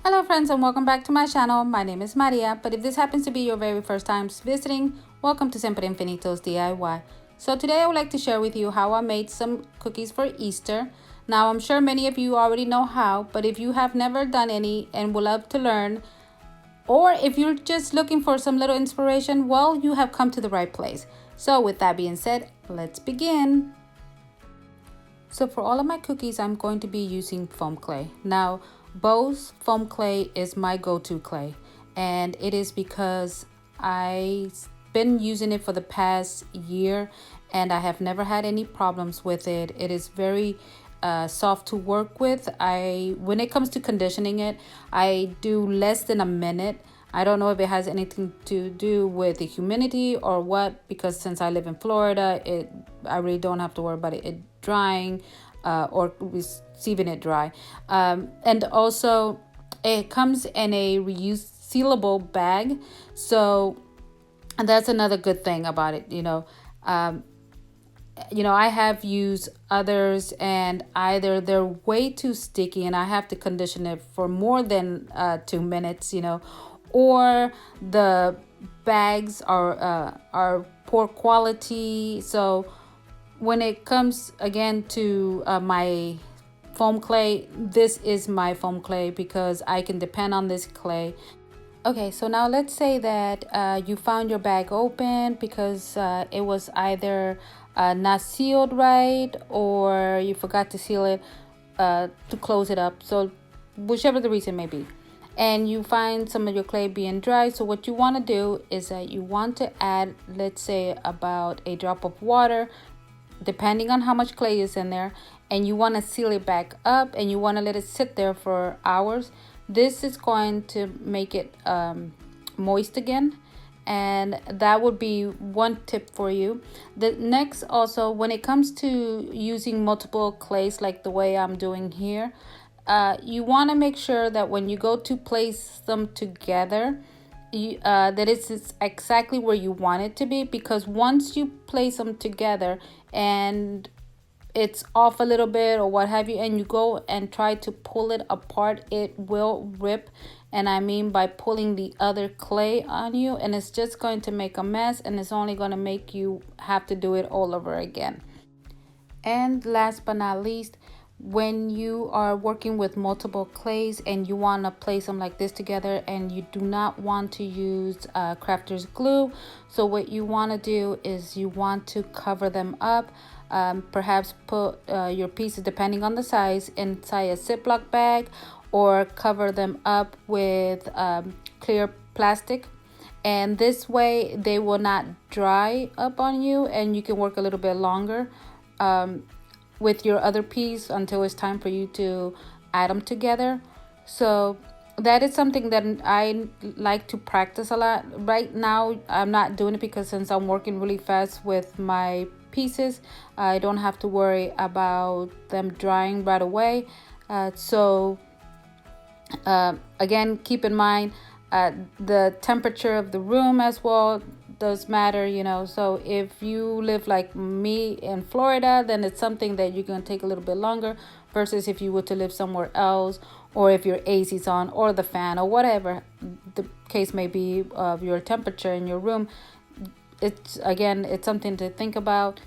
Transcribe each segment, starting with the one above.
Hello friends and welcome back to my channel. My name is Maria, but if this happens to be your very first time visiting, welcome to Siempre Infinitos DIY. So today I would like to share with you how I made some cookies for Easter. Now I'm sure many of you already know how, but if you have never done any and would love to learn, or if you're just looking for some little inspiration, well, you have come to the right place. So with that being said, let's begin. So for all of my cookies, I'm going to be using foam clay. Now, Bohs foam clay is my go-to clay, and it is because I've been using it for the past year and I have never had any problems with it. It is very soft to work with. When it comes to conditioning it, I do less than a minute. I don't know if it has anything to do with the humidity or what, because since I live in Florida, I really don't have to worry about it drying or receiving it dry. And also it comes in a reusable bag, so that's another good thing about it. I have used others and either they're way too sticky and I have to condition it for more than 2 minutes, or the bags are poor quality. So when it comes again to my foam clay, this is my foam clay because I can depend on this clay. Okay, so now let's say that you found your bag open because it was either not sealed right or you forgot to seal it to close it up. So whichever the reason may be. And you find some of your clay being dry. So what you want to do is that you want to add, let's say, about a drop of water, depending on how much clay is in there, and you want to seal it back up and you want to let it sit there for hours. This is going to make it moist again, and that would be one tip for you. The next, also, when it comes to using multiple clays like the way I'm doing here, you want to make sure that when you go to place them together, that it's exactly where you want it to be, because once you place them together and it's off a little bit or what have you, and you go and try to pull it apart, it will rip. And I mean by pulling the other clay on you, and it's just going to make a mess, and it's only going to make you have to do it all over again. And last but not least, when you are working with multiple clays and you want to place them like this together, and you do not want to use crafter's glue, so what you want to do is you want to cover them up. Perhaps put your pieces, depending on the size, inside a Ziploc bag, or cover them up with clear plastic, and this way they will not dry up on you and you can work a little bit longer with your other piece until it's time for you to add them together. So that is something that I like to practice a lot. Right now I'm not doing it because since I'm working really fast with my pieces, I don't have to worry about them drying right away. Again, keep in mind the temperature of the room as well does matter, so if you live like me in Florida, then it's something that you're going to take a little bit longer, versus if you were to live somewhere else, or if your AC's on or the fan or whatever the case may be of your temperature in your room. It's something to think about.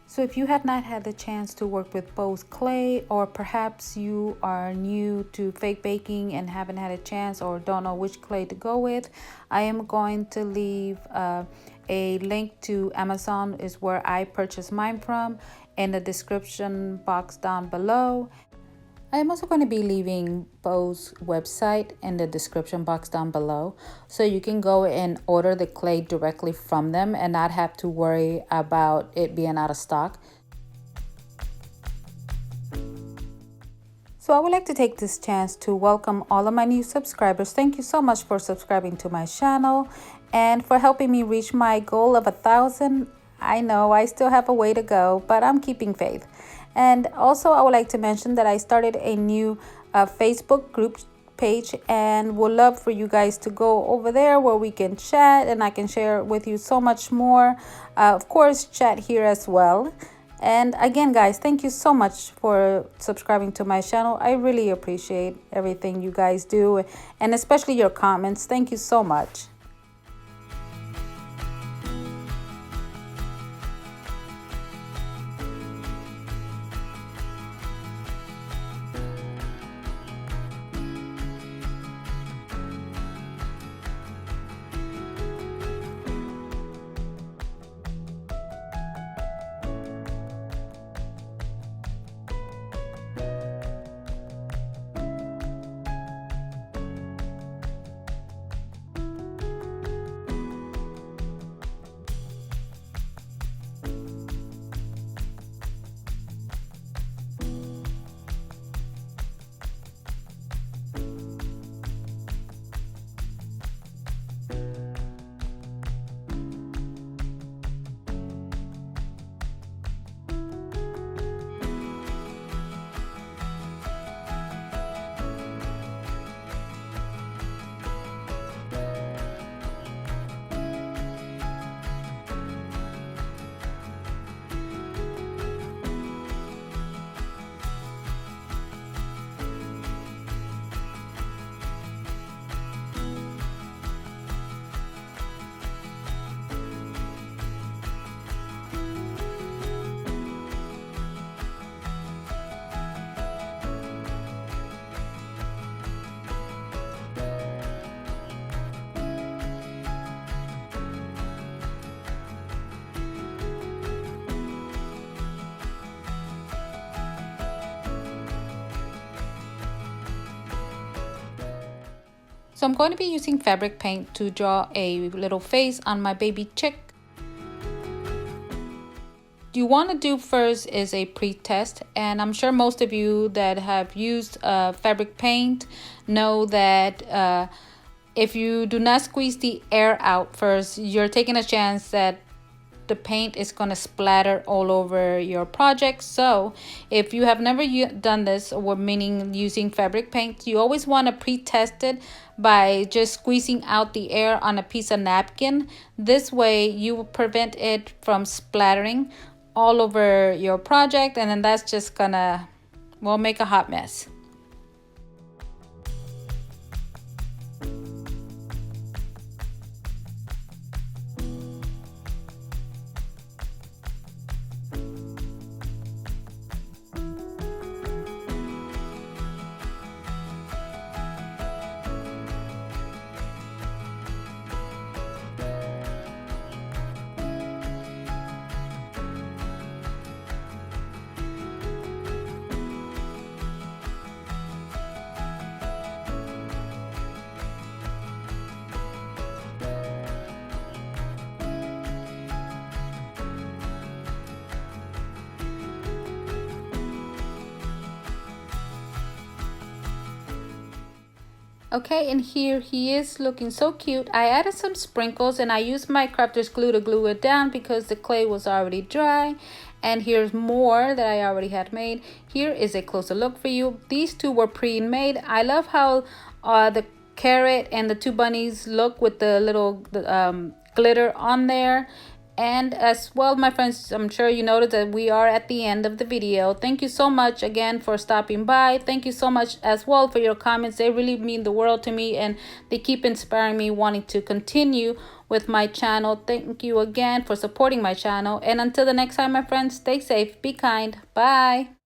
So if you have not had the chance to work with Bohs clay, or perhaps you are new to fake baking and haven't had a chance or don't know which clay to go with, I am going to leave a link to Amazon, is where I purchased mine from, in the description box down below. I am also going to be leaving Bohs' website in the description box down below, so you can go and order the clay directly from them and not have to worry about it being out of stock. So I would like to take this chance to welcome all of my new subscribers. Thank you so much for subscribing to my channel and for helping me reach my goal of 1,000. I know I still have a way to go, but I'm keeping faith. And also I would like to mention that I started a new Facebook group page, and would love for you guys to go over there where we can chat and I can share with you so much more. Of course, chat here as well. And again, guys, thank you so much for subscribing to my channel. I really appreciate everything you guys do, and especially your comments. Thank you so much. So I'm going to be using fabric paint to draw a little face on my baby chick. You want to do first is a pre-test, and I'm sure most of you that have used fabric paint know that if you do not squeeze the air out first, you're taking a chance that the paint is going to splatter all over your project. So if you have never done this, or meaning using fabric paint, you always want to pre-test it by just squeezing out the air on a piece of napkin. This way you will prevent it from splattering all over your project, and then that's just gonna, well, make a hot mess. Okay, and here he is looking so cute. I added some sprinkles and I used my crafter's glue to glue it down because the clay was already dry. And here's more that I already had made. Here is a closer look for you. These two were pre-made. I love how the carrot and the two bunnies look with the little glitter on there. And as well, my friends, I'm sure you noticed that we are at the end of the video. Thank you so much again for stopping by. Thank you so much as well for your comments. They really mean the world to me, and they keep inspiring me, wanting to continue with my channel. Thank you again for supporting my channel. And until the next time, my friends, stay safe, be kind. Bye.